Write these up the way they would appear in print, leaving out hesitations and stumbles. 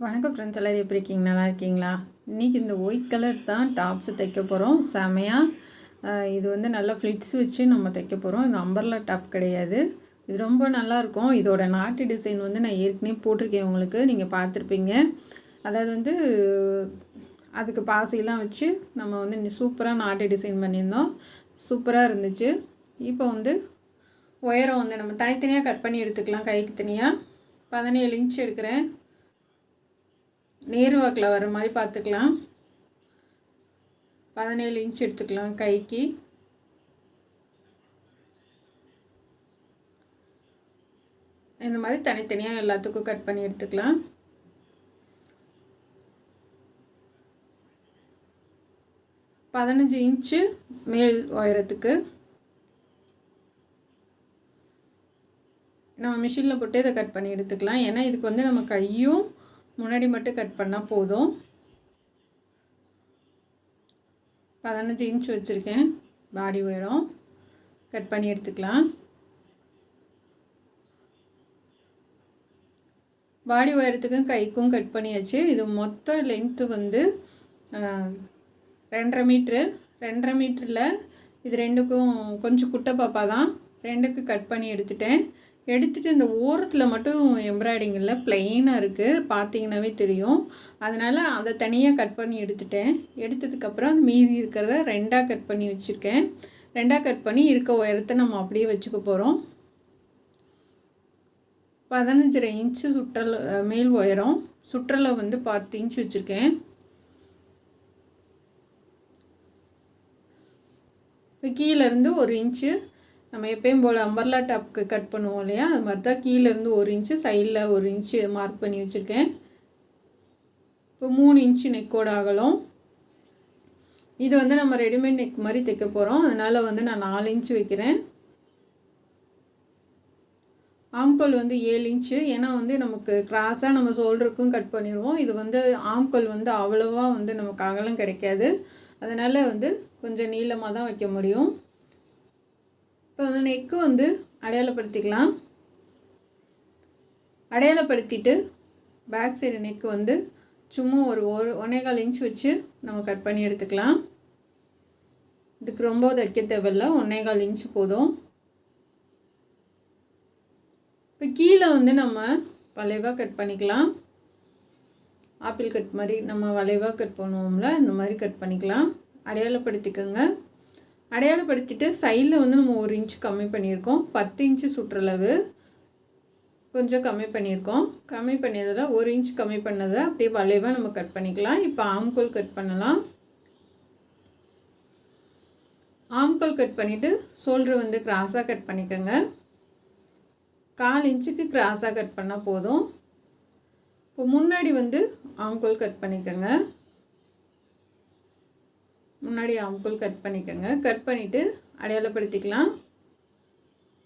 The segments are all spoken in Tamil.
வணக்கம் ஃப்ரெண்ட்ஸ், எல்லோரும் எப்படி இருக்கீங்க? நல்லா இருக்கீங்களா? இன்றைக்கி இந்த ஒயிட் கலர் தான் டாப்ஸு தைக்க போகிறோம். செமையாக இது வந்து நல்லா ஃப்ளிட்ஸ் வச்சு நம்ம தைக்க போகிறோம். இது அம்பர்லா டாப் கிடையாது. இது ரொம்ப நல்லாயிருக்கும். இதோட நாட்டு டிசைன் வந்து நான் ஏற்கனவே போட்டிருக்கேன், உங்களுக்கு நீங்கள் பார்த்துருப்பீங்க. அதாவது வந்து அதுக்கு பாசியெல்லாம் வச்சு நம்ம வந்து சூப்பராக நாட்டு டிசைன் பண்ணியிருந்தோம். சூப்பராக இருந்துச்சு. இப்போ வந்து உயரம் வந்து நம்ம தனித்தனியாக கட் பண்ணி எடுத்துக்கலாம். கைக்கு தனியாக 17 இன்ச் எடுக்கிறேன். நேர் வாக்கில் வர மாதிரி பார்த்துக்கலாம். 17 இன்ச் எடுத்துக்கலாம் கைக்கு. இந்த மாதிரி தனித்தனியாக எல்லாத்துக்கும் கட் பண்ணி எடுத்துக்கலாம். பதினஞ்சு இன்ச்சு மேல் உயரத்துக்கு நம்ம மிஷினில் போட்டு இதை கட் பண்ணி எடுத்துக்கலாம். ஏன்னா இதுக்கு வந்து நம்ம கையும் முன்னாடி மட்டும் கட் பண்ணால் போதும். 15 இன்ச் வச்சுருக்கேன் பாடி உயரம். கட் பண்ணி எடுத்துக்கலாம். பாடி உயரத்துக்கும் கைக்கும் கட் பண்ணியாச்சு. இது மொத்த லென்த்து வந்து 2.5 மீட்ரு. 2.5 மீட்டரில் இது ரெண்டுக்கும் கொஞ்சம் குட்டை பாப்பா தான். ரெண்டுக்கு கட் பண்ணி எடுத்துகிட்டு இந்த ஓரத்தில் மட்டும் எம்ப்ராய்டிங் இல்லை, ப்ளைனாக இருக்குது, பார்த்தீங்கன்னாவே தெரியும். அதனால் அதை தனியாக கட் பண்ணி எடுத்ததுக்கப்புறம் அது மீதி இருக்கிறத 2ஆக கட் பண்ணி வச்சுருக்கேன். 2ஆக கட் பண்ணி இருக்க உயரத்தை நம்ம அப்படியே வச்சுக்க போகிறோம். 15.5 இன்ச்சு சுற்றல் மேல் உயரம். சுற்றலை வந்து 10 இன்ச் வச்சுருக்கேன். கீழேருந்து 1 இன்ச்சு நம்ம எப்பயும் போல் அம்பர்லா டாப்புக்கு கட் பண்ணுவோம் இல்லையா, அது மாதிரி தான் கீழேருந்து 1 இன்ச்சு, சைடில் 1 இன்ச்சு மார்க் பண்ணி வச்சுருக்கேன். இப்போ 3 இன்ச்சு நெக்கோட அகலம். இது வந்து நம்ம ரெடிமேட் நெக் மாதிரி தைக்க போகிறோம். அதனால் வந்து நான் 4 இன்ச்சு வைக்கிறேன். ஆம்கோல் வந்து 7 இன்ச்சு. ஏன்னா வந்து நமக்கு கிராஸாக நம்ம ஷோல்டருக்கும் கட் பண்ணிடுவோம். இது வந்து ஆம்கோல் வந்து அவ்வளோவா வந்து நமக்கு அகலம் கிடைக்காது. அதனால் வந்து கொஞ்சம் நீளமாக தான் வைக்க முடியும். இப்போ வந்து நெக்கு வந்து அடையாளப்படுத்திக்கலாம். அடையாளப்படுத்திட்டு பேக் சைடு நெக்கு வந்து சும்மா ஒரு 1.25 இன்ச் வச்சு நம்ம கட் பண்ணி எடுத்துக்கலாம். இதுக்கு ரொம்ப தைக்க தேவையில்லை, 1.25 இன்ச்சு போதும். இப்போ கீழே வந்து நம்ம வளைவாக கட் பண்ணிக்கலாம். ஆப்பிள் கட் மாதிரி நம்ம வளைவாக கட் பண்ணுவோம்ல, இந்த மாதிரி கட் பண்ணிக்கலாம். அடையாளப்படுத்திக்கோங்க. அடையாளப்படுத்திட்டு சைடில் வந்து நம்ம 1 இன்ச்சு கம்மி பண்ணியிருக்கோம். 10 இன்ச்சு சுற்றளவு கொஞ்சம் கம்மி பண்ணியிருக்கோம். கம்மி பண்ணியதில் 1 இன்ச் கம்மி பண்ணதை அப்படியே வளைவாக நம்ம கட் பண்ணிக்கலாம். இப்போ ஆம்கோல் கட் பண்ணலாம். ஆம்கோல் கட் பண்ணிவிட்டு ஷோல்டர் வந்து கிராஸாக கட் பண்ணிக்கோங்க. 1/4 இன்ச்சுக்கு கிராஸாக கட் பண்ணால் போதும். இப்போ முன்னாடி வந்து ஆம்கோல் கட் பண்ணிக்கோங்க. முன்னாடி ஆம்கோல் கட் பண்ணிக்கோங்க. கட் பண்ணிவிட்டு அடையாளப்படுத்திக்கலாம்.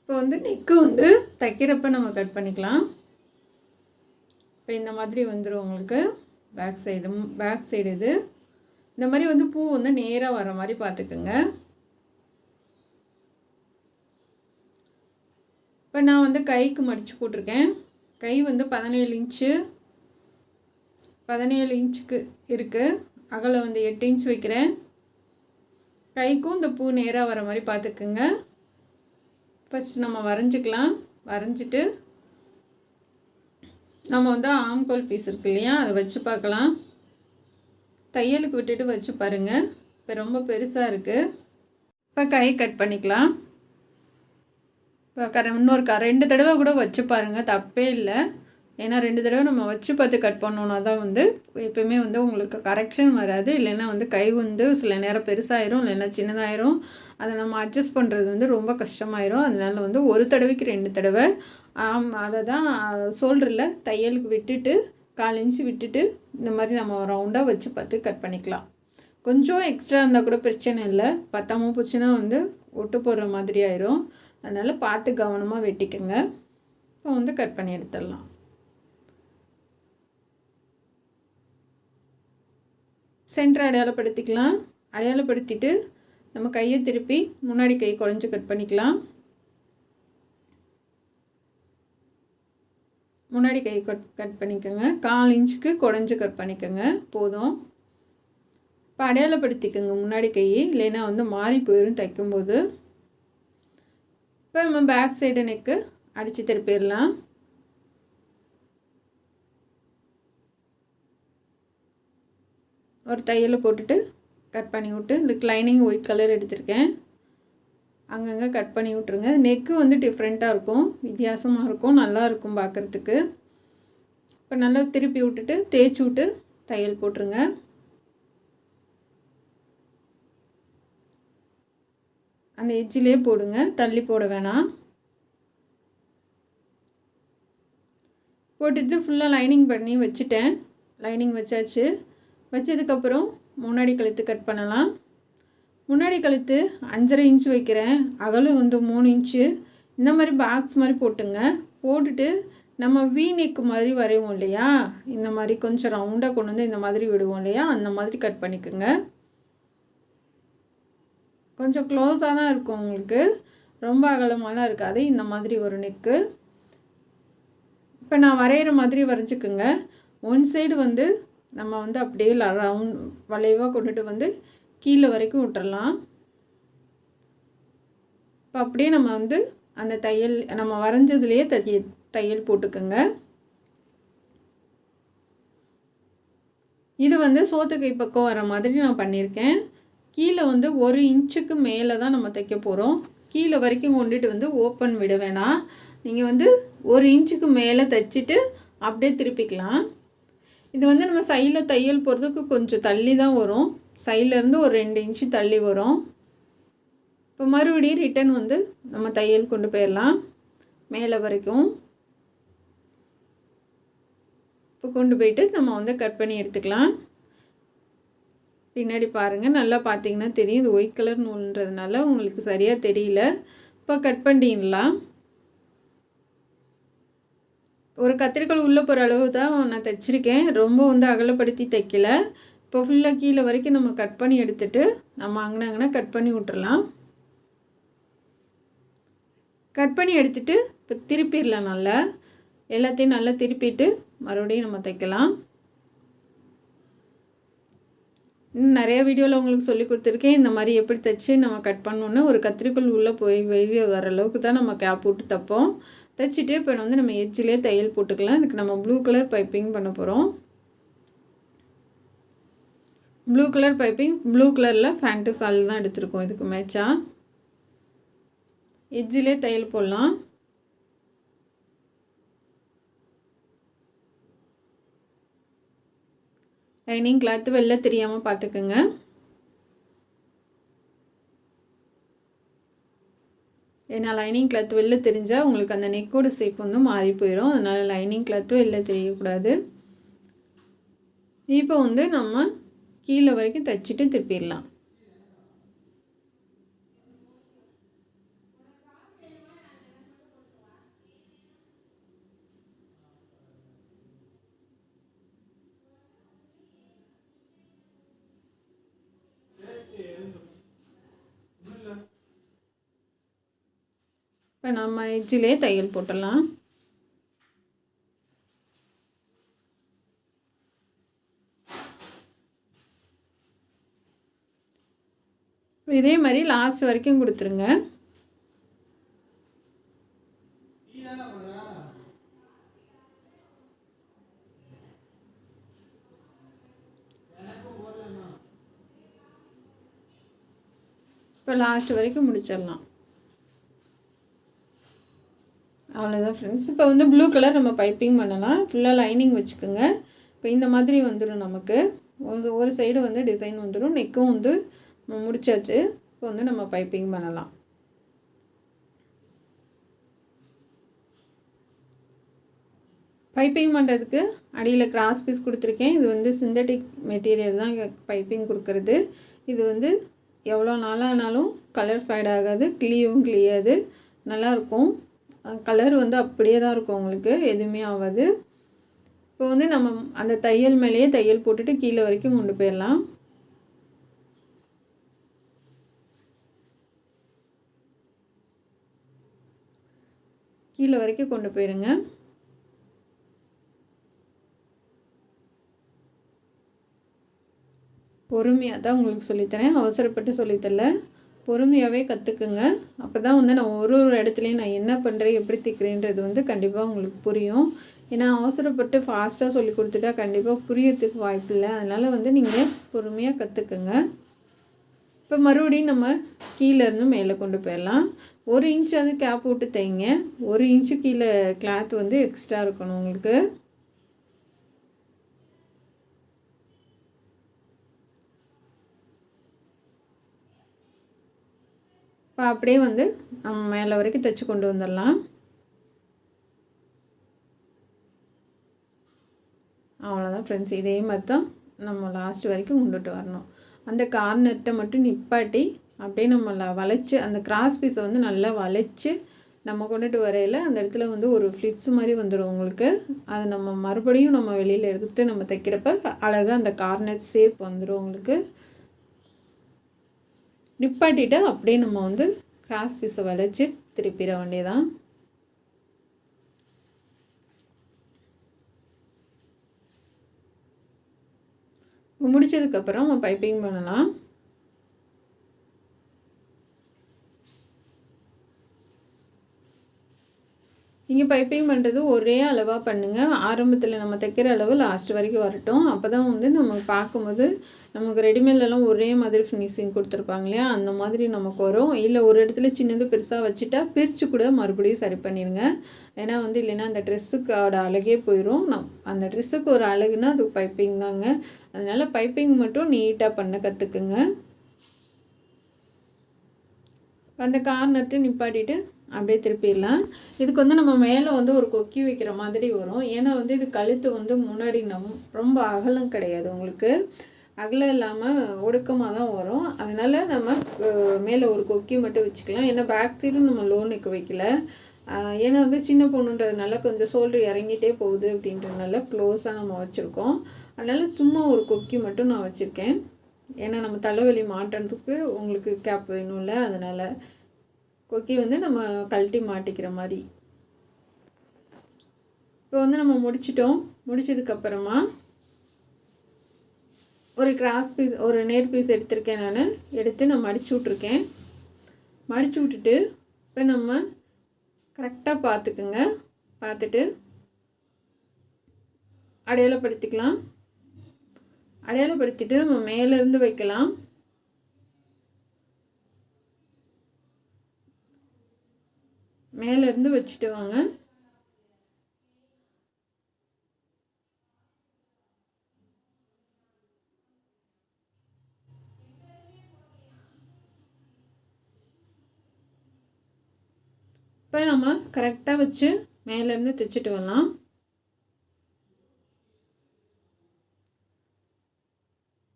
இப்போ வந்து நெக்கு வந்து தைக்கிறப்ப நம்ம கட் பண்ணிக்கலாம். இப்போ இந்த மாதிரி வந்துடும் உங்களுக்கு பேக் சைடு. இது இந்த மாதிரி வந்து பூ வந்து நேராக வர மாதிரி பார்த்துக்குங்க. இப்போ நான் வந்து கைக்கு மடித்து போட்டிருக்கேன். கை வந்து 17 இன்ச்சுக்கு இருக்குது. அகலம் வந்து 8 இன்ச் வைக்கிறேன். கைக்கும் இந்த பூ நேராக வர மாதிரி பார்த்துக்குங்க. ஃபஸ்ட் நம்ம வரைஞ்சிக்கலாம். வரைஞ்சிட்டு நம்ம வந்து ஆம்கோல் பீஸ் இருக்கு இல்லையா, அதை வச்சு பார்க்கலாம். தையலுக்கு விட்டுட்டு வச்சு பாருங்கள். இப்போ ரொம்ப பெருசாக இருக்குது. இப்போ கை கட் பண்ணிக்கலாம். இப்போ இன்னொரு 2 தடவை கூட வச்சு பாருங்கள், தப்பே இல்லை. ஏன்னா 2 தடவை நம்ம வச்சு பார்த்து கட் பண்ணோன்னா தான் வந்து எப்போயுமே வந்து உங்களுக்கு கரெக்ஷன் வராது. இல்லைன்னா வந்து கை வந்து சில நேரம் பெருசாயிரும், இல்லைன்னா சின்னதாயிரும். அதை நம்ம அட்ஜஸ்ட் பண்ணுறது வந்து ரொம்ப கஷ்டமாயிரும். அதனால வந்து 1 தடவைக்கு 2 தடவை அதை தான் ஷோல்டரில் தையலுக்கு விட்டுட்டு 1/4 இன்ச்சு விட்டுட்டு இந்த மாதிரி நம்ம ரவுண்டாக வச்சு பார்த்து கட் பண்ணிக்கலாம். கொஞ்சம் எக்ஸ்ட்ரா இருந்தால் கூட பிரச்சனை இல்லை. பத்தாமல் போச்சுன்னா வந்து ஒட்டு போடுற மாதிரி ஆயிரும். அதனால் பார்த்து கவனமாக வெட்டிக்கோங்க. இப்போ வந்து கட் பண்ணி எடுத்துடலாம். சென்டர் அடையாளப்படுத்திக்கலாம். அடையாளப்படுத்திட்டு நம்ம கையை திருப்பி முன்னாடி கை குறைஞ்சி கட் பண்ணிக்கலாம். முன்னாடி கை கட் பண்ணிக்கோங்க. 1/4 இன்ச்சுக்கு குடஞ்சி கட் பண்ணிக்கோங்க போதும். இப்போ அடையாளப்படுத்திக்கோங்க முன்னாடி கை, இல்லைன்னா வந்து மாறி போயிடும் தைக்கும்போது. இப்போ நம்ம பேக் சைடு நெக்கு அடித்து திருப்பிடலாம். ஒரு தையலை போட்டுட்டு கட் பண்ணி விட்டு, இதுக்கு லைனிங் ஒயிட் கலர் எடுத்திருக்கேன், அங்கங்கே கட் பண்ணி விட்ருங்க. நெக்கு வந்து டிஃப்ரெண்ட்டாக இருக்கும், வித்தியாசமாக இருக்கும், நல்லாயிருக்கும் பார்க்குறதுக்கு. இப்போ நல்லா திருப்பி விட்டுட்டு தேய்ச்சி விட்டு தையல் போட்டுருங்க. அந்த எட்ஜிலே போடுங்க, தள்ளி போட வேணாம். போட்டுட்டு ஃபுல்லாக லைனிங் பண்ணி வச்சுட்டேன். லைனிங் வச்சாச்சு. வச்சதுக்கப்புறம் முன்னாடி கழுத்து கட் பண்ணலாம். முன்னாடி கழுத்து 5.5 இன்ச்சு வைக்கிறேன், அகலம் வந்து 3 இன்ச்சு. இந்த மாதிரி பாக்ஸ் மாதிரி போட்டுங்க. போட்டுட்டு நம்ம வி நெக்கு மாதிரி வரைவோம் இல்லையா, இந்த மாதிரி கொஞ்சம் ரவுண்டாக கொண்டு வந்து இந்த மாதிரி விடுவோம் இல்லையா, அந்த மாதிரி கட் பண்ணிக்கோங்க. கொஞ்சம் க்ளோஸாக தான் இருக்கும் உங்களுக்கு, ரொம்ப அகலமாலாம் இருக்காது. இந்த மாதிரி ஒரு நெக்கு இப்போ நான் வரைகிற மாதிரி வரைஞ்சிக்குங்க. ஒன் சைடு வந்து நம்ம வந்து அப்படியே ரவுண்ட் வளைவாக கொண்டுட்டு வந்து கீழே வரைக்கும் விட்டுறலாம். இப்போ அப்படியே நம்ம வந்து அந்த தையல் நம்ம வரைஞ்சதுலேயே தையல் போட்டுக்கோங்க. இது வந்து சோத்துக்கை பக்கம் வர மாதிரி நான் பண்ணியிருக்கேன். கீழே வந்து 1 இன்ச்சுக்கு மேலே தான் நம்ம தைக்க போகிறோம். கீழே வரைக்கும் கொண்டுட்டு வந்து ஓப்பன் விட வேணாம். நீங்கள் வந்து 1 இன்ச்சுக்கு மேலே தைச்சிட்டு அப்படியே திருப்பிக்கலாம். இது வந்து நம்ம சைடில் தையல் போகிறதுக்கு கொஞ்சம் தள்ளி தான் வரும், சைட்லேருந்து ஒரு 2 இன்ச்சு தள்ளி வரும். இப்போ மறுபடியும் ரிட்டன் வந்து நம்ம தையல் கொண்டு போயிடலாம் மேலே வரைக்கும். இப்போ கொண்டு போயிட்டு நம்ம வந்து கட் பண்ணி எடுத்துக்கலாம். பின்னாடி பாருங்கள், நல்லா பார்த்தீங்கன்னா தெரியும், இது ஒயிட் கலர் நூல்ன்றதுனால உங்களுக்கு சரியாக தெரியல. இப்போ கட் பண்ணிடலா. ஒரு கத்திரிக்கோல் உள்ளே போகிற அளவு தான் நான் தைச்சிருக்கேன், ரொம்ப வந்து அகலப்படுத்தி தைக்கல. இப்போ ஃபுல்லாக கீழே வரைக்கும் நம்ம கட் பண்ணி எடுத்துகிட்டு நம்ம அங்கன கட் பண்ணி விட்டுறலாம். கட் பண்ணி எடுத்துகிட்டு இப்போ திருப்பிடலாம். நல்லா எல்லாத்தையும் நல்லா திருப்பிட்டு மறுபடியும் நம்ம தைக்கலாம். இன்னும் நிறைய வீடியோவில் உங்களுக்கு சொல்லி கொடுத்துருக்கேன், இந்த மாதிரி எப்படி தைச்சி நம்ம கட் பண்ணோன்னா ஒரு கத்திரிக்கோல் உள்ளே போய் வெளியே வர அளவுக்கு தான் நம்ம கேப் விட்டு தைப்போம். தைச்சிட்டு இப்போ வந்து நம்ம எட்ஜிலே தையல் போட்டுக்கலாம். இதுக்கு நம்ம ப்ளூ கலர் பைப்பிங் பண்ண போகிறோம். ப்ளூ கலர் பைப்பிங், ப்ளூ கலரில் ஃபேண்ட்டு சால் தான் எடுத்துருக்கோம். இதுக்கு மேட்சாக எட்ஜிலே தையல் போடலாம். லைனிங் கிளாத்து வெளில தெரியாமல் பார்த்துக்குங்க. ஏன்னா லைனிங் கிளாத் வெளில தெரிஞ்சால் உங்களுக்கு அந்த நெக்கோட ஷேப் வந்து மாறி போயிடும், அதனால் லைனிங் கிளாத்தும் வெளில தெரியக்கூடாது. இப்போ வந்து நம்ம கீழே வரைக்கும் தைச்சிட்டு திருப்பிடலாம். இப்போ நம்ம எட்ஜிலே தையல் போட்டுடலாம். இதே மாதிரி லாஸ்ட் வரைக்கும் கொடுத்துருங்க. இப்போ லாஸ்ட் வரைக்கும் முடிச்சிடலாம். அவ்வளோதான் ஃப்ரெண்ட்ஸ். இப்போ வந்து ப்ளூ கலர் நம்ம பைப்பிங் பண்ணலாம். ஃபுல்லாக லைனிங் வச்சுக்கோங்க. இப்போ இந்த மாதிரி வந்துடும் நமக்கு, ஒரு சைடு வந்து டிசைன் வந்துடும். நெக்கும் வந்து முடிச்சாச்சு. இப்போ வந்து நம்ம பைப்பிங் பண்ணலாம். பைப்பிங் பண்ணுறதுக்கு அடியில் கிராஸ் பீஸ் கொடுத்துருக்கேன். இது வந்து சிந்தட்டிக் மெட்டீரியல் தான் பைப்பிங் கொடுக்குறது. இது வந்து எவ்வளோ நாளானாலும் கலர் ஃபேட் ஆகாது, கிளியவும் கிளியாது, நல்லாயிருக்கும். கலர் வந்து அப்படியே தான் இருக்கும், உங்களுக்கு எதுவுமே ஆகாது. இப்போ வந்து நம்ம அந்த தையல் மேலேயே தையல் போட்டுட்டு கீழே வரைக்கும் கொண்டு போயிடலாம். கீழே வரைக்கும் கொண்டு போயிருங்க. பொறுமையாக தான் உங்களுக்கு சொல்லித்தரேன், அவசரப்பட்டு சொல்லித்தரல. பொறுமையாகவே கற்றுக்குங்க. அப்போ தான் வந்து நான் ஒரு ஒரு இடத்துலையும் நான் என்ன பண்ணுறேன், எப்படி தைக்கிறேன்றது வந்து கண்டிப்பாக உங்களுக்கு புரியும். ஏன்னா அவசரப்பட்டு ஃபாஸ்ட்டாக சொல்லி கொடுத்துட்டா கண்டிப்பாக புரியறதுக்கு வாய்ப்பு இல்லை. அதனால் வந்து நீங்கள் பொறுமையாக கற்றுக்குங்க. இப்போ மறுபடியும் நம்ம கீழேருந்து மேலே கொண்டு போயிடலாம். 1 இன்ச் வந்து கேப் விட்டு தைங்க. 1 இன்ச்சு கீழே கிளாத் வந்து எக்ஸ்ட்ரா இருக்கணும் உங்களுக்கு. இப்போ அப்படியே வந்து நம்ம மேலே வரைக்கும் தைச்சி கொண்டு வந்துடலாம். அவ்வளோதான் ஃப்ரெண்ட்ஸ். இதே மாதிரி தான் நம்ம லாஸ்ட் வரைக்கும் கொண்டுட்டு வரணும். அந்த கார்னர்கிட்ட மட்டும் நிப்பாட்டி அப்படியே நம்ம வளைச்சி அந்த கிராஸ் பீஸை வந்து நல்லா வளைச்சி நம்ம கொண்டுட்டு வரையில் அந்த இடத்துல வந்து ஒரு ஃப்ளிட்ஸ் மாதிரி வந்துடும் உங்களுக்கு. அதை நம்ம மறுபடியும் நம்ம வெளியில் எடுத்து நம்ம தைக்கிறப்ப அழகாக அந்த கார்னர் ஷேப் வந்துடும் உங்களுக்கு. நிப்பாட்டிட்டு அப்படியே நம்ம வந்து கிராஸ் பீஸை வளைச்சி திருப்பிட வேண்டியதான். முடித்ததுக்கப்புறம் நம்ம பைப்பிங் பண்ணலாம். நீங்கள் பைப்பிங் பண்ணுறது ஒரே அளவாக பண்ணுங்கள். ஆரம்பத்தில் நம்ம தைக்கிற அளவு லாஸ்ட் வரைக்கும் வரட்டும். அப்போ தான் வந்து நம்ம பார்க்கும்போது நமக்கு ரெடிமேட்லலாம் ஒரே மாதிரி ஃபினிஷிங் கொடுத்துருப்பாங்க இல்லையா, அந்த மாதிரி நமக்கு வரும். இல்லை ஒரு இடத்துல சின்னது பெருசாக வச்சுட்டா பிரித்து கூட மறுபடியும் சரி பண்ணிடுங்க. ஏன்னா வந்து இல்லைன்னா அந்த ட்ரெஸ்ஸுக்கோட அழகே போயிடும். அந்த ட்ரெஸ்ஸுக்கு ஒரு அழகுனா அது பைப்பிங் தாங்க. அதனால் பைப்பிங் மட்டும் நீட்டாக பண்ண கற்றுக்குங்க. அந்த கார்னர்ட்டு நிப்பாட்டிட்டு அப்படியே திருப்பிடலாம். இதுக்கு வந்து நம்ம மேலே வந்து ஒரு கொக்கி வைக்கிற மாதிரி வரும். ஏன்னா வந்து இது கழுத்து வந்து முன்னாடி ரொம்ப அகலம் கிடையாது, உங்களுக்கு அகலம் இல்லாமல் ஒடுக்கமாக தான் வரும். அதனால் நம்ம மேலே ஒரு கொக்கி மட்டும் வச்சுக்கலாம். ஏன்னா பேக் சைடும் நம்ம லோ நெக் வைக்கல. ஏன்னா வந்து சின்ன பொண்ணுன்றதுனால கொஞ்சம் ஷோல்டர் இறங்கிட்டே போகுது அப்படின்றதுனால க்ளோஸாக நம்ம வச்சுருக்கோம். அதனால் சும்மா ஒரு கொக்கி மட்டும் நான் வச்சுருக்கேன். ஏன்னா நம்ம தலைவலி மாட்டுறதுக்கு உங்களுக்கு கேப் வேணும்ல, அதனால் கொக்கி வந்து நம்ம கழட்டி மாட்டிக்கிற மாதிரி. இப்போ வந்து நம்ம முடிச்சிட்டோம். முடிச்சதுக்கப்புறமா ஒரு கிராஸ் பீஸ், ஒரு நேர் பீஸ் எடுத்திருக்கேன். நான் எடுத்து நான் மடிச்சு விட்ருக்கேன். மடிச்சு விட்டுட்டு இப்போ நம்ம கரெக்டாக பார்த்துக்குங்க. பார்த்துட்டு அடையாளப்படுத்திக்கலாம். அடையாளப்படுத்திட்டு நம்ம மேலேருந்து வைக்கலாம். மேலேருந்து வச்சுட்டு வாங்க. இப்போ நம்ம கரெக்டாக வச்சு மேலேருந்து தைச்சிட்டு வரலாம்.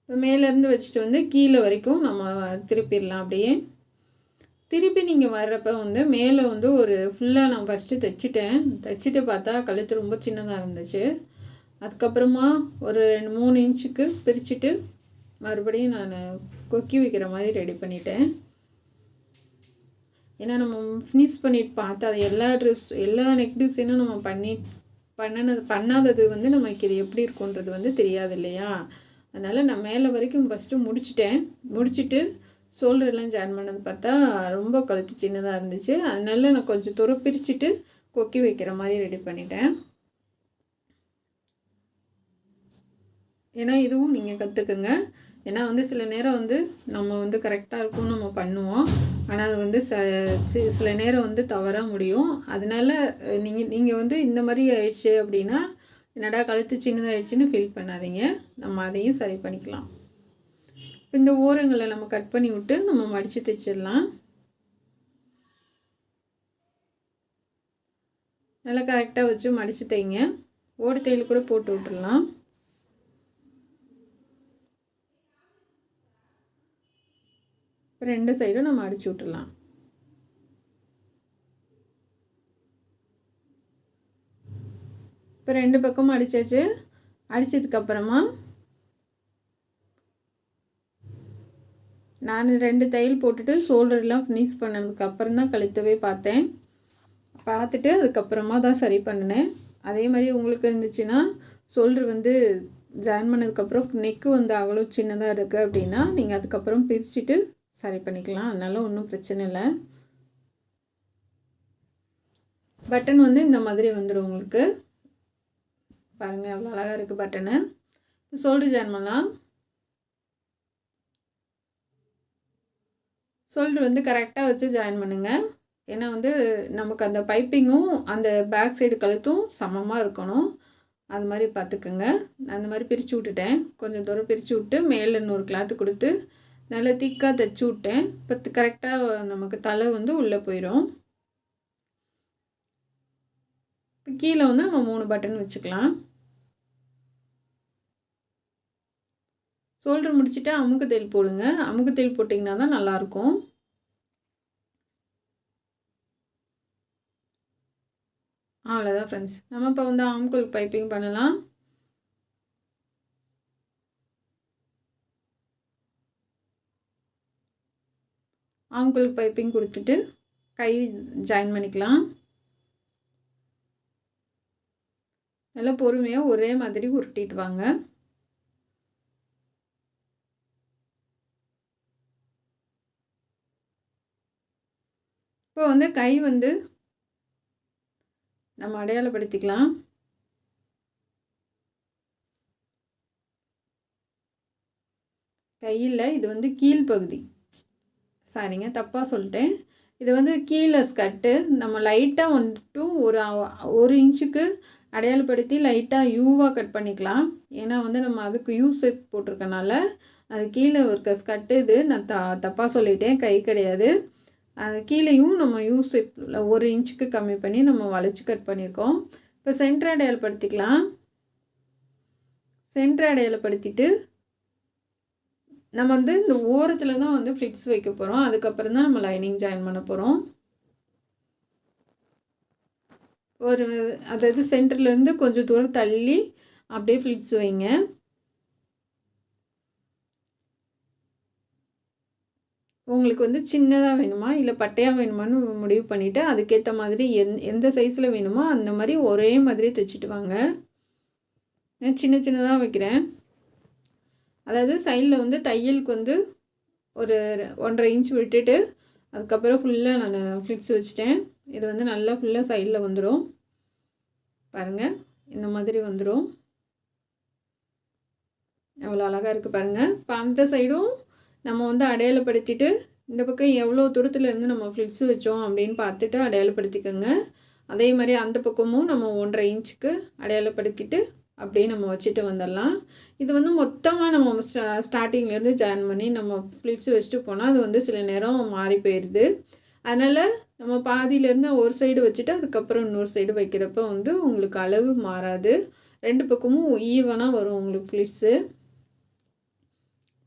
இப்போ மேலேருந்து வச்சுட்டு வந்து கீழே வரைக்கும் நம்ம திருப்பிடலாம். அப்படியே திருப்பி நீங்கள் வர்றப்ப வந்து மேலே வந்து ஒரு ஃபுல்லாக நான் ஃபஸ்ட்டு தைச்சிட்டு பார்த்தா கழுத்து ரொம்ப சின்னதாக இருந்துச்சு. அதுக்கப்புறமா ஒரு 2-3 இன்ச்சுக்கு பிரிச்சுட்டு மறுபடியும் நான் கொக்கி வைக்கிற மாதிரி ரெடி பண்ணிட்டேன். ஏன்னா நம்ம ஃபினிஷ் பண்ணிட்டு பார்த்தா அது எல்லா நெக் டிசைனும் நம்ம பண்ணாதது வந்து நமக்கு இது எப்படி இருக்குன்றது வந்து தெரியாது இல்லையா. அதனால் நான் மேலே வரைக்கும் ஃபஸ்ட்டு முடிச்சுட்டு ஷோல்டர்லாம் ஜாயின் பண்ணது பார்த்தா ரொம்ப கழுத்து சின்னதாக இருந்துச்சு. அதனால நான் கொஞ்சம் தூரம் பிரிச்சுட்டு கொக்கி வைக்கிற மாதிரி ரெடி பண்ணிட்டேன். ஏன்னா இதுவும் நீங்கள் கற்றுக்குங்க. ஏன்னா வந்து சில நேரம் வந்து நம்ம வந்து கரெக்டாக இருக்கும்னு நம்ம பண்ணுவோம். ஆனால் அது வந்து சில நேரம் வந்து தவறாக முடியும். அதனால் நீங்கள் வந்து இந்த மாதிரி ஆயிடுச்சு அப்படின்னா என்னடா கழுத்து சின்னதாகிடுச்சின்னு ஃபீல் பண்ணாதீங்க. நம்ம அதையும் சரி பண்ணிக்கலாம். இந்த ஓரங்களை நம்ம கட் பண்ணி விட்டு நம்ம மடித்து தைச்சிடலாம். நல்லா கரெக்டாக வச்சு மடித்து தைங்க. ஓடு தையல் கூட போட்டு விட்டுடலாம். இப்போ 2 சைடும் நம்ம அடிச்சு விட்டுடலாம். இப்போ 2 பக்கமும் அடித்தாச்சு. அடித்ததுக்கப்புறமா நான் 2 தையல் போட்டுட்டு ஷோல்டர்லாம் ஃபினிஷ் பண்ணதுக்கப்புறம் தான் கழுத்தவே பார்த்துட்டு அதுக்கப்புறமா தான் சரி பண்ணினேன். அதே மாதிரி உங்களுக்கு இருந்துச்சுன்னா ஷோல்டர் வந்து ஜாயின் பண்ணதுக்கப்புறம் நெக்கு வந்து அவ்வளோ சின்னதாக இருக்குது அப்படின்னா நீங்கள் அதுக்கப்புறம் பிரிச்சுட்டு சரி பண்ணிக்கலாம். அதனால் ஒன்றும் பிரச்சனை இல்லை. பட்டன் வந்து இந்த மாதிரி வந்துடும் உங்களுக்கு. பாருங்கள் எவ்வளோ அழகாக இருக்குது பட்டனு. ஷோல்டர் ஜாயின் பண்ணலாம். ஷோல்டர் வந்து கரெக்டாக வச்சு ஜாயின் பண்ணுங்கள். ஏன்னா வந்து நமக்கு அந்த பைப்பிங்கும் அந்த பேக் சைடு கழுத்தும் சமமாக இருக்கணும். அது மாதிரி பார்த்துக்குங்க. நான் அந்த மாதிரி பிரித்து விட்டுட்டேன். கொஞ்சம் தூரம் பிரித்து விட்டு மேலே இன்னொரு கிளாத்து கொடுத்து நல்லா திக்காக தைச்சி விட்டேன். இப்போ கரெக்டாக நமக்கு தலை வந்து உள்ளே போயிடும். இப்போ கீழே வந்து நம்ம 3 பட்டன் வச்சுக்கலாம். ஷோல்டர் முடிச்சுட்டு அமுக்கு தையல் போடுங்க. அமுக்கு தையல் போட்டிங்கன்னா தான் நல்லாயிருக்கும். அவ்வளோதான் ஃப்ரெண்ட்ஸ். நம்ம இப்போ வந்து ஆம்கோல் பைப்பிங் பண்ணலாம். ஆம்கோல் பைப்பிங் கொடுத்துட்டு கை ஜாயின் பண்ணிக்கலாம். நல்லா பொறுமையாக ஒரே மாதிரி உருட்டிட்டு வாங்க. இப்போ வந்து கை வந்து நம்ம அடையாளப்படுத்திக்கலாம். கையில் இது வந்து கீழ்ப்பகுதி, சாரிங்க தப்பாக சொல்லிட்டேன். இது வந்து கீழே ஸ்கர்ட்டு. நம்ம லைட்டாக வந்துட்டு ஒரு இன்ச்சுக்கு அடையாளப்படுத்தி லைட்டாக யூவாக கட் பண்ணிக்கலாம். ஏன்னா வந்து நம்ம அதுக்கு யூ ஷேப் போட்டிருக்கனால அது கீழே இருக்க ஸ்கர்ட்டு. இது நான் தப்பாக சொல்லிட்டேன், கை கிடையாது. அது கீழேயும் நம்ம யூ ஷேப்பில் 1 இன்ச்சுக்கு கம்மி பண்ணி நம்ம வளைச்சி கட் பண்ணியிருக்கோம். இப்போ சென்டர் அடையாளப்படுத்திக்கலாம். சென்டர் அடையாளப்படுத்திட்டு நம்ம வந்து இந்த ஓரத்தில் தான் வந்து ஃப்ளிட்ஸ் வைக்க போகிறோம். அதுக்கப்புறம் தான் நம்ம லைனிங் ஜாயின் பண்ண போகிறோம். அதாவது சென்டர்லேருந்து கொஞ்சம் தூரம் தள்ளி அப்படியே ஃப்ளிட்ஸ் வைங்க. உங்களுக்கு வந்து சின்னதாக வேணுமா இல்லை பட்டையாக வேணுமான்னு முடிவு பண்ணிவிட்டு அதுக்கேற்ற மாதிரி எந்த சைஸில் வேணுமோ அந்த மாதிரி ஒரே மாதிரி தைச்சிட்டு வாங்க. நான் சின்ன சின்னதாக வைக்கிறேன். அதாவது சைடில் வந்து தையலுக்கு வந்து ஒரு 1.5 இன்ச் விட்டுட்டு அதுக்கப்புறம் ஃபுல்லாக நான் ஃப்ளிட்ஸ் வச்சுட்டேன். இது வந்து நல்லா ஃபுல்லாக சைடில் வந்துடும். பாருங்கள் இந்த மாதிரி வந்துடும். எவ்வளோ அழகாக இருக்குது பாருங்கள். இப்போ அந்த சைடும் நம்ம வந்து அடையாளப்படுத்திட்டு இந்த பக்கம் எவ்வளோ தூரத்துலேருந்து நம்ம ஃப்ளிட்ஸ் வச்சோம் அப்படின்னு பார்த்துட்டு அடையாளப்படுத்திக்கோங்க. அதே மாதிரி அந்த பக்கமும் நம்ம 1.5 இன்ச்சுக்கு அடையாளப்படுத்திட்டு அப்படியே நம்ம வச்சுட்டு வந்துடலாம். இது வந்து மொத்தமாக நம்ம ஸ்டார்டிங்லேருந்து ஜாயின் பண்ணி நம்ம ஃப்ளிட்ஸ் வச்சுட்டு போனால் அது வந்து சில நேரம் மாறி போயிடுது. அதனால் நம்ம பாதியிலேருந்து ஒரு சைடு வச்சுட்டு அதுக்கப்புறம் இன்னொரு சைடு வைக்கிறப்ப வந்து உங்களுக்கு அளவு மாறாது. 2 பக்கமும் ஈவனாக வரும் உங்களுக்கு ஃப்ளிட்ஸு.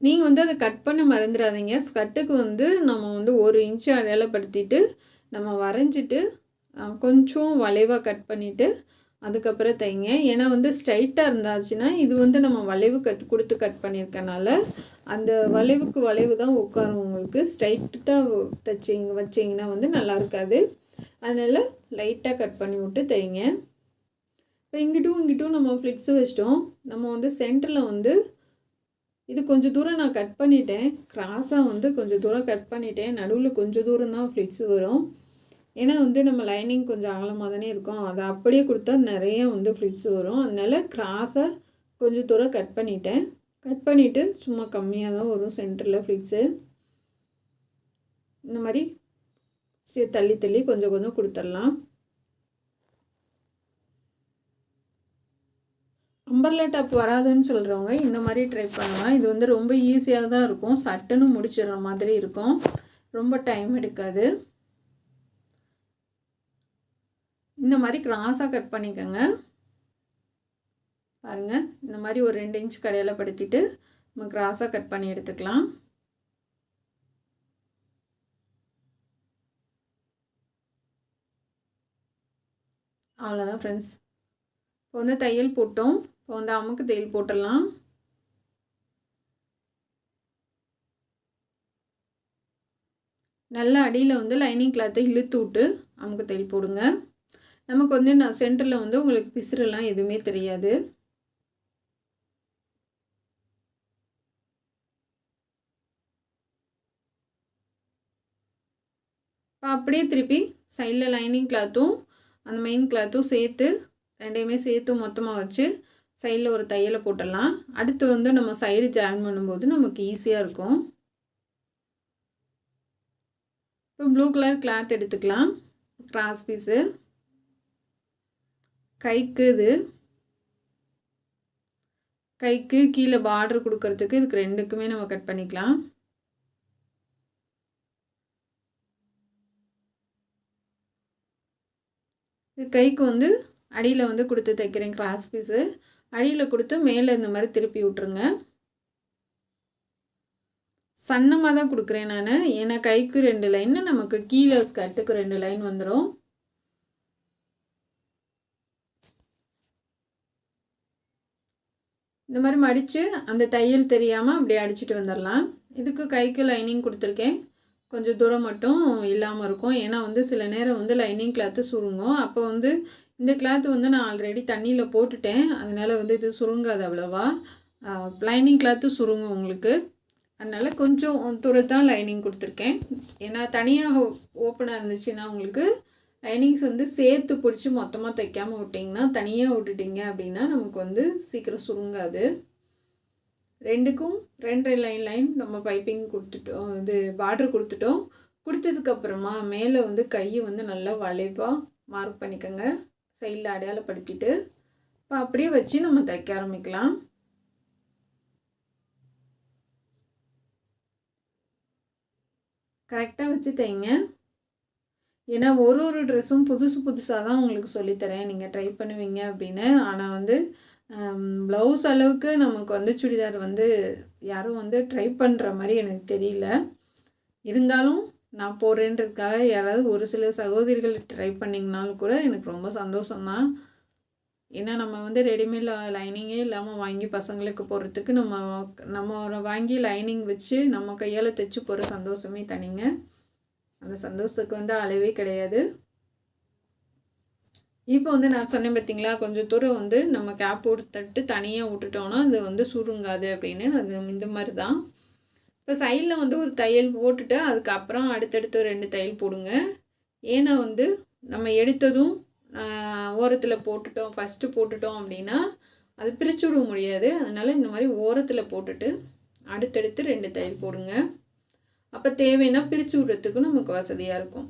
நீங்கள் வந்து அதை கட் பண்ண மறந்துடாதீங்க. ஸ்கர்ட்டுக்கு வந்து நம்ம வந்து 1 இன்ச்சு அடையாளப்படுத்திட்டு நம்ம வரைஞ்சிட்டு கொஞ்சம் வளைவாக கட் பண்ணிவிட்டு அதுக்கப்புறம் தைங்க. ஏன்னா வந்து ஸ்ட்ரைட்டாக இருந்தாச்சுன்னா இது வந்து நம்ம வளைவு கொடுத்து கட் பண்ணியிருக்கனால அந்த வளைவுக்கு வளைவு தான் உட்காரும். உங்களுக்கு ஸ்ட்ரைட்டாக வச்சிங்கன்னா வந்து நல்லா இருக்காது. அதனால் லைட்டாக கட் பண்ணி விட்டு தைங்க. இப்போ இங்கிட்டும் நம்ம ஃப்ளிட்ஸு வச்சிட்டோம். நம்ம வந்து சென்டரில் வந்து இது கொஞ்சம் தூரம் நான் கட் பண்ணிட்டேன். கிராஸாக வந்து கொஞ்சம் தூரம் கட் பண்ணிட்டேன். நடுவில் கொஞ்சம் தூரம் தான் ஃப்ளிட்ஸு வரும். ஏன்னா வந்து நம்ம லைனிங் கொஞ்சம் அகலமாக தானே இருக்கும். அதை அப்படியே கொடுத்தா நிறைய வந்து ஃப்ளிட்ஸ் வரும். அதனால் கிராஸாக கொஞ்சம் தூரம் கட் பண்ணிட்டேன். கட் பண்ணிவிட்டு சும்மா கம்மியாக தான் வரும் சென்டரில் ஃப்ளிட்ஸு. இந்த மாதிரி தள்ளி தள்ளி கொஞ்சம் கொஞ்சம் கொடுத்துடலாம். அம்பர்லா டாப் வராதுன்னு சொல்கிறவங்க இந்த மாதிரி ட்ரை பண்ணலாம். இது வந்து ரொம்ப ஈஸியாக தான் இருக்கும். சட்டுன்னு முடிச்சிடுற மாதிரி இருக்கும். ரொம்ப டைம் எடுக்காது. இந்த மாதிரி கிராஸாக கட் பண்ணிக்கோங்க. பாருங்கள் இந்த மாதிரி ஒரு 2 இன்ச் அடையாளப்படுத்திட்டு நம்ம கிராஸாக கட் பண்ணி எடுத்துக்கலாம். அவ்வளோதான் ஃப்ரெண்ட்ஸ். இப்போ வந்து தையல் போட்டோம். இப்போ வந்து அமுக்கு தையல் போட்டுடலாம். நல்லா அடியில் வந்து லைனிங் கிளாத்தை இழுத்து விட்டு அமுக்கு தையல் போடுங்க. நமக்கு வந்து நான் சென்டரில் வந்து உங்களுக்கு பிசுறெல்லாம் எதுவுமே தெரியாது. இப்போ அப்படியே திருப்பி சைடில் லைனிங் கிளாத்தும் அந்த மெயின் கிளாத்தும் சேர்த்து ரெண்டையுமே சேர்த்து மொத்தமாக வச்சு சைடில் ஒரு தையலை போட்டுடலாம். அடுத்து வந்து நம்ம சைடு ஜாயின் பண்ணும்போது நமக்கு ஈஸியாக இருக்கும். இப்போ ப்ளூ கலர் கிளாத் எடுத்துக்கலாம். கிராஸ் பீஸு கைக்கு கீழே பார்டர் கொடுக்கறதுக்கு இதுக்கு ரெண்டுக்குமே நம்ம கட் பண்ணிக்கலாம். இது கைக்கு வந்து அடியில் வந்து கொடுத்து தைக்கிறேன். கிராஸ் பீஸு அடியில் கொடுத்து மேலே இந்த மாதிரி திருப்பி விட்ருங்க. சன்னமாக தான் கொடுக்குறேன் நான், ஏன்னா கைக்கு 2 லைன், நமக்கு கீழே ஸ்கர்ட்டுக்கு 2 லைன் வந்துடும். இந்த மாதிரி மடித்து அந்த தையல் தெரியாமல் அப்படியே அடிச்சுட்டு வந்துடலாம். இதுக்கு கைக்கு லைனிங் கொடுத்துருக்கேன். கொஞ்சம் தூரம் மட்டும் இல்லாமல் இருக்கும், ஏன்னா வந்து சில நேரம் வந்து லைனிங் கிளாத்து சுருங்கும். அப்போ வந்து இந்த கிளாத்து வந்து நான் ஆல்ரெடி தண்ணியில் போட்டுட்டேன், அதனால் வந்து இது சுருங்காது அவ்வளோவா. லைனிங் கிளாத்து சுருங்கும் உங்களுக்கு, அதனால் கொஞ்சம் தூரத்தான் லைனிங் கொடுத்துருக்கேன். ஏன்னா தனியாக ஓப்பனாக இருந்துச்சுன்னா உங்களுக்கு லைனிங்ஸ் வந்து சேர்த்து பிடிச்சி மொத்தமாக தைக்காமல் விட்டிங்கன்னா, தனியாக விட்டுட்டிங்க அப்படின்னா நமக்கு வந்து சீக்கிரம் சுருங்காது. ரெண்டுக்கும் 2 லைன் நம்ம பைப்பிங் கொடுத்துட்டோம், இது பார்டர் கொடுத்துட்டோம். கொடுத்ததுக்கப்புறமா மேலே வந்து கை வந்து நல்லா வளைவாக மார்க் பண்ணிக்கோங்க, சைடில் அடையாளப்படுத்திட்டு. இப்போ அப்படியே வச்சு நம்ம தைக்க ஆரம்பிக்கலாம். கரெக்டாக வச்சு தைங்க, ஏன்னா ஒரு ட்ரெஸ்ஸும் புதுசாக தான் உங்களுக்கு சொல்லித்தரேன், நீங்கள் ட்ரை பண்ணுவீங்க அப்படின்னு. ஆனால் வந்து ப்ளவுஸ் அளவுக்கு நமக்கு வந்து சுடிதார் வந்து யாரும் வந்து ட்ரை பண்ணுற மாதிரி எனக்கு தெரியல. இருந்தாலும் நான் போடுறேன்றதுக்காக யாராவது ஒரு சில சகோதரிகள் ட்ரை பண்ணிங்கனாலும் கூட எனக்கு ரொம்ப சந்தோஷம்தான். ஏன்னா நம்ம வந்து ரெடிமேட் லைனிங்கே இல்லாமல் வாங்கி பசங்களுக்கு போடுறதுக்கு நம்ம வாங்கி லைனிங் வச்சு நம்ம கையால் தைச்சி போகிற சந்தோஷமே தனிங்க. அந்த சந்தோஷத்துக்கு வந்து அளவே கிடையாது. இப்போ வந்து நான் சொன்னேன் பார்த்தீங்களா, கொஞ்சம் தூரம் வந்து நம்ம கேப் போட்டு தனியாக விட்டுட்டோன்னா அது வந்து சுருங்காது அப்படின்னு. அது இந்த மாதிரி தான். இப்போ சைடில் வந்து ஒரு தையல் போட்டுட்டு அதுக்கப்புறம் அடுத்தடுத்து 2 தையல் போடுங்க. ஏன்னா வந்து நம்ம எடுத்ததும் ஓரத்தில் போட்டுட்டோம், ஃபஸ்ட்டு போட்டுட்டோம் அப்படின்னா அது பிரித்து விட முடியாது. அதனால் இந்த மாதிரி ஓரத்தில் போட்டுட்டு அடுத்தடுத்து 2 தையல் போடுங்க. அப்போ தேவைன்னா பிரித்து விடுறதுக்கும் நமக்கு வசதியாக இருக்கும்.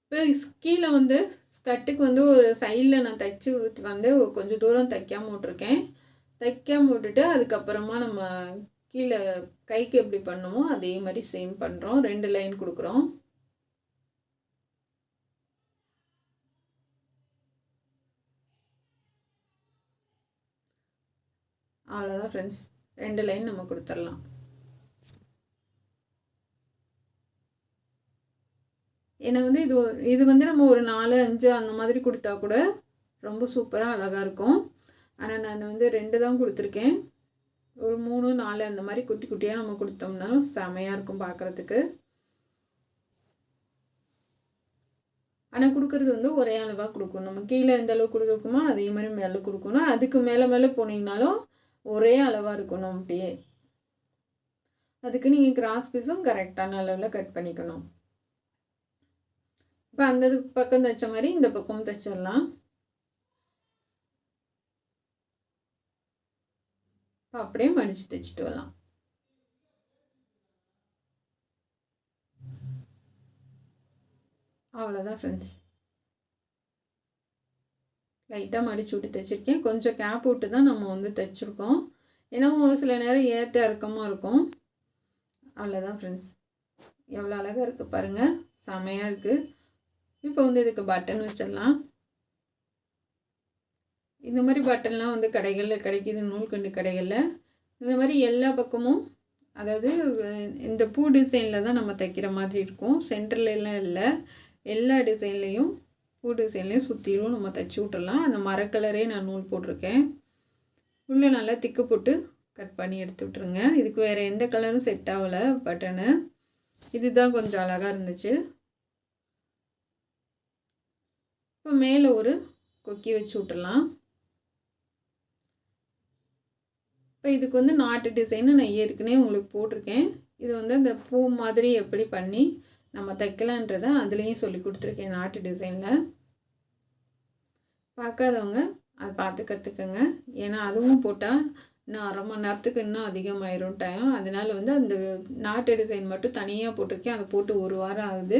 இப்போ கீழே வந்து ஸ்கர்ட்டுக்கு வந்து ஒரு சைடில் நான் தைச்சி வந்து கொஞ்சம் தூரம் தைக்காமல் விட்ருக்கேன். தைக்காமல் விட்டுட்டு அதுக்கப்புறமா நம்ம கீழே கைக்கு எப்படி பண்ணுமோ அதே மாதிரி சேம் பண்ணுறோம். 2 லைன் கொடுக்குறோம். அவ்வளோதான் ஃப்ரெண்ட்ஸ், 2 லைன் நம்ம கொடுத்துடலாம். ஏன்னா வந்து இது வந்து நம்ம ஒரு 4, 5 அந்த மாதிரி கொடுத்தா கூட ரொம்ப சூப்பராக அழகாக இருக்கும். ஆனால் நான் வந்து 2 தான் கொடுத்துருக்கேன். ஒரு 3, 4 அந்த மாதிரி குட்டி குட்டியாக நம்ம கொடுத்தோம்னா செமையாக இருக்கும் பார்க்குறதுக்கு. ஆனால் கொடுக்குறது வந்து ஒரே அளவாக கொடுக்கணும். நம்ம கீழே எந்த அளவுக்கு கொடுக்குமோ அதே மாதிரி மேலே கொடுக்கணும். அதுக்கு மேலே போனீங்கனாலும் ஒரே அளவாக இருக்கணும் அப்படியே. அதுக்கு நீங்கள் கிராஸ் பீஸும் கரெக்டான அளவில் கட் பண்ணிக்கணும். இப்போ அந்த பக்கம் தைச்ச மாதிரி இந்த பக்கம் தைச்சிடலாம். இப்போ அப்படியே மடித்து தைச்சிட்டு வரலாம். அவ்வளோதான் ஃப்ரெண்ட்ஸ், லைட்டாக மடிச்சு விட்டு தைச்சிருக்கேன். கொஞ்சம் கேப் விட்டு தான் நம்ம வந்து தைச்சிருக்கோம், ஏன்னா ஒரு சில நேரம் ஏற்ற இறக்கமாக இருக்கும். அவ்வளோதான் ஃப்ரெண்ட்ஸ், எவ்வளோ அழகாக இருக்குது பாருங்கள், செமையாக இருக்குது. இப்போ வந்து இதுக்கு பட்டன் வச்சிடலாம். இந்த மாதிரி பட்டன்லாம் வந்து கடைகளில் கிடைக்கிது, நூல்கண்டு கடைகளில். இந்த மாதிரி எல்லா பக்கமும், அதாவது இந்த பூ டிசைனில் தான் நம்ம தைக்கிற மாதிரி இருக்கும், சென்டர்லாம் இல்லை. எல்லா டிசைன்லேயும் பூ டிசைன்லேயும் சுற்றிலும் நம்ம தைச்சி விட்டுடலாம். அந்த மரக்கலரே நான் நூல் போட்டிருக்கேன். உள்ளே நல்லா திக்கு போட்டு கட் பண்ணி எடுத்து விட்ருங்க. இதுக்கு வேறு எந்த கலரும் செட் ஆகலை பட்டனு, இதுதான் கொஞ்சம் அழகாக இருந்துச்சு. இப்போ மேலே ஒரு கொக்கி வச்சு விட்டுடலாம். இப்போ இதுக்கு வந்து நாட்டு டிசைனு நான் ஏற்கனவே உங்களுக்கு போட்டிருக்கேன். இது வந்து இந்த பூ மாதிரி எப்படி பண்ணி நம்ம தைக்கலான்றதை அதுலேயும் சொல்லி கொடுத்துருக்கேன் நாட்டு டிசைனில். பார்க்காதவங்க அதை பார்த்து கற்றுக்கங்க. ஏன்னா அதுவும் போட்டால் இன்னும் அரை மணி நேரத்துக்கு இன்னும் அதிகமாயிரும் டைம். அதனால் வந்து அந்த நாட்டு டிசைன் மட்டும் தனியாக போட்டிருக்கேன். அதை போட்டு 1 வாரம் ஆகுது.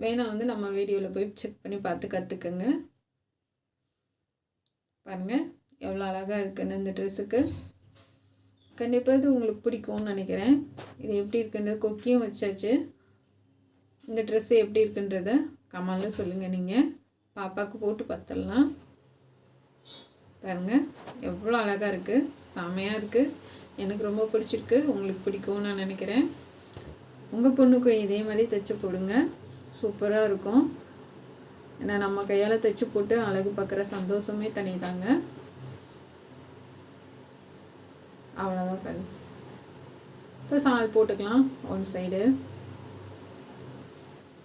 வேணால் வந்து நம்ம வீடியோவில் போய் செக் பண்ணி பார்த்து கற்றுக்குங்க. பாருங்கள் எவ்வளோ அழகாக இருக்குன்னு இந்த ட்ரெஸ்ஸுக்கு. கண்டிப்பாக இது உங்களுக்கு பிடிக்கும்னு நினைக்கிறேன். இது எப்படி இருக்குன்றது கொக்கியும் வச்சாச்சு. இந்த ட்ரெஸ்ஸு எப்படி இருக்குன்றத கமெண்டில் சொல்லுங்கள். நீங்கள் பாப்பாவுக்கு போட்டு பார்த்துடலாம். பாருங்கள் எவ்வளோ அழகாக இருக்குது, செமையாக இருக்குது. எனக்கு ரொம்ப பிடிச்சிருக்கு. உங்களுக்கு பிடிக்கும்னு நான் நினைக்கிறேன். உங்கள் பொண்ணுக்கும் இதே மாதிரி தைச்சி போடுங்க, சூப்பராக இருக்கும். ஏன்னா நம்ம கையால் தைச்சி போட்டு அழகு பார்க்குற சந்தோஷமே தனிதாங்க. அவ்வளோதான் ஃப்ரெண்ட்ஸ். இப்போ சால் போட்டுக்கலாம் ஒன் சைடு.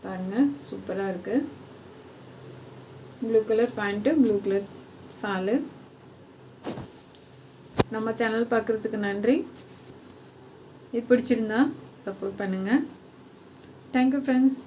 பாருங்கள் சூப்பராக இருக்குது. Blue colour pant, blue colour சாலு. நம்ம சேனல் பார்க்குறதுக்கு நன்றி. இது பிடிச்சிருந்தா சப்போர்ட் பண்ணுங்கள். Thank you friends.